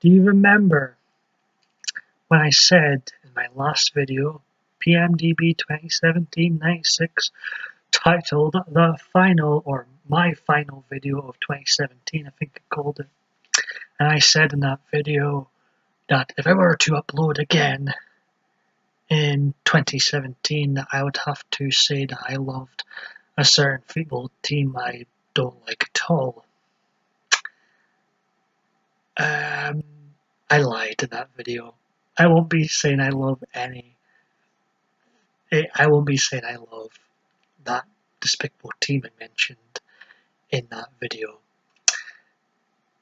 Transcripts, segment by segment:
Do you remember when I said in my last video, PMDB 2017-96, titled The Final, or My Final Video of 2017, I think I called it. And I said in that video that if I were to upload again in 2017, that I would have to say that I loved a certain football team I don't like at all. I lied in that video. I won't be saying I love any. I won't be saying I love that despicable team I mentioned in that video.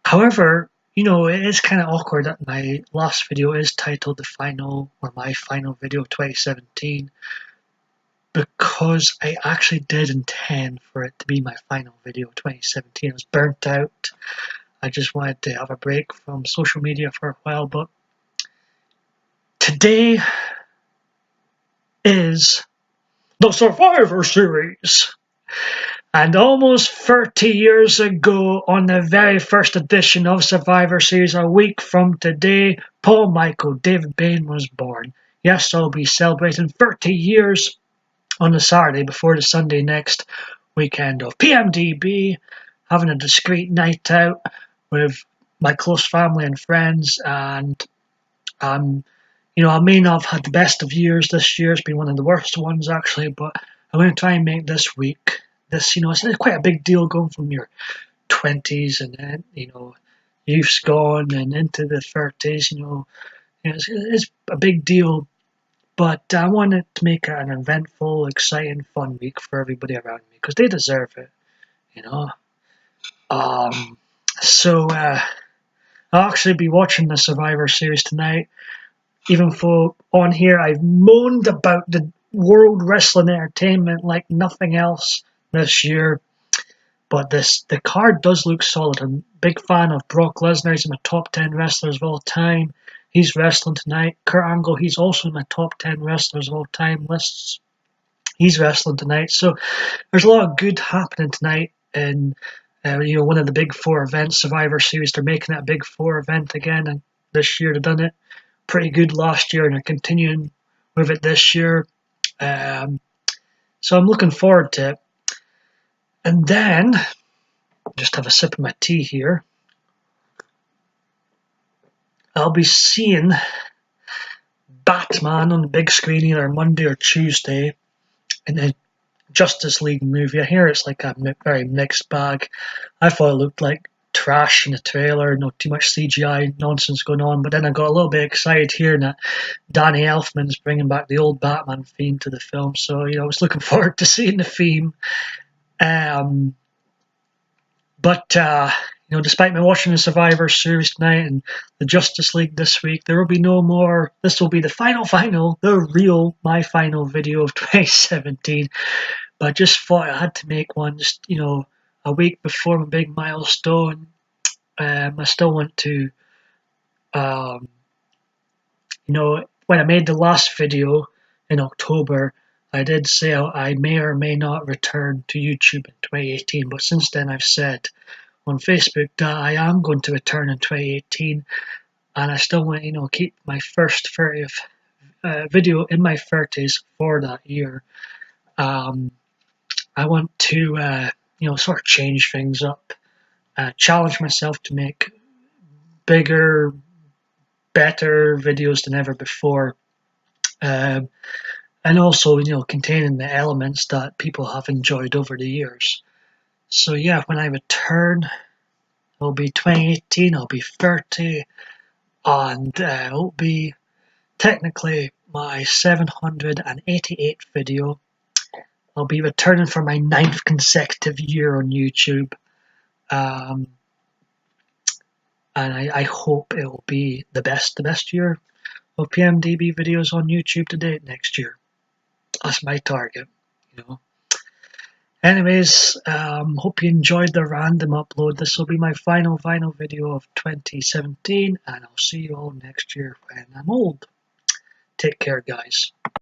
However, you know, it is kind of awkward that my last video is titled The Final, or My Final Video of 2017, because I actually did intend for it to be my final video of 2017. I was burnt out. I just wanted to have a break from social media for a while, but today is the Survivor Series. And almost 30 years ago, on the very first edition of Survivor Series, a week from today, Paul Michael David Bain was born. Yes, I'll be celebrating 30 years on the Saturday before the Sunday next weekend of PMDB, having a discreet night out with my close family and friends, and you know, I may not have had the best of years this year. It's been one of the worst ones actually, but I'm going to try and make this week. This, you know, it's quite a big deal going from your 20s and then, you know, youth's gone and into the 30s. You know, it's a big deal. But I wanted to make it an eventful, exciting, fun week for everybody around me because they deserve it. You know. So I'll actually be watching the Survivor Series tonight. Even though on here I've moaned about the World Wrestling Entertainment like nothing else this year. But the card does look solid. I'm a big fan of Brock Lesnar. He's in my top 10 wrestlers of all time. He's wrestling tonight. Kurt Angle, he's also in my top 10 wrestlers of all time lists. He's wrestling tonight. So there's a lot of good happening tonight. And, you know, one of the big four events, Survivor Series, they're making that big four event again. And this year they've done it pretty good last year and they're continuing with it this year. So I'm looking forward to it. And then, just have a sip of my tea here, I'll be seeing Batman on the big screen either Monday or Tuesday in the Justice League movie. I hear it's like a very mixed bag. I thought it looked like trash in the trailer, no too much CGI nonsense going on, but then I got a little bit excited hearing that Danny Elfman's bringing back the old Batman theme to the film, so you know I was looking forward to seeing the theme. But you know, despite me watching the Survivor Series tonight and the Justice League this week, there will be no more. This will be the final, the real my final video of 2017. But I just thought I had to make one, just you know, a week before my big milestone. I still want to, you know, when I made the last video in October, I did say I may or may not return to YouTube in 2018, but since then I've said on Facebook that I am going to return in 2018, and I still want to, you know, keep my first 30th video in my 30s for that year. I want to, you know, sort of change things up, challenge myself to make bigger, better videos than ever before. And also, you know, containing the elements that people have enjoyed over the years. So yeah, when I return, it'll be 2018, I'll be 30, and it'll be technically my 788th video. I'll be returning for my 9th consecutive year on YouTube. And I hope it will be the best year of PMDB videos on YouTube to date next year. That's my target, you know. Anyways, hope you enjoyed the random upload. This will be my final video of 2017, and I'll see you all next year when I'm old. Take care, guys.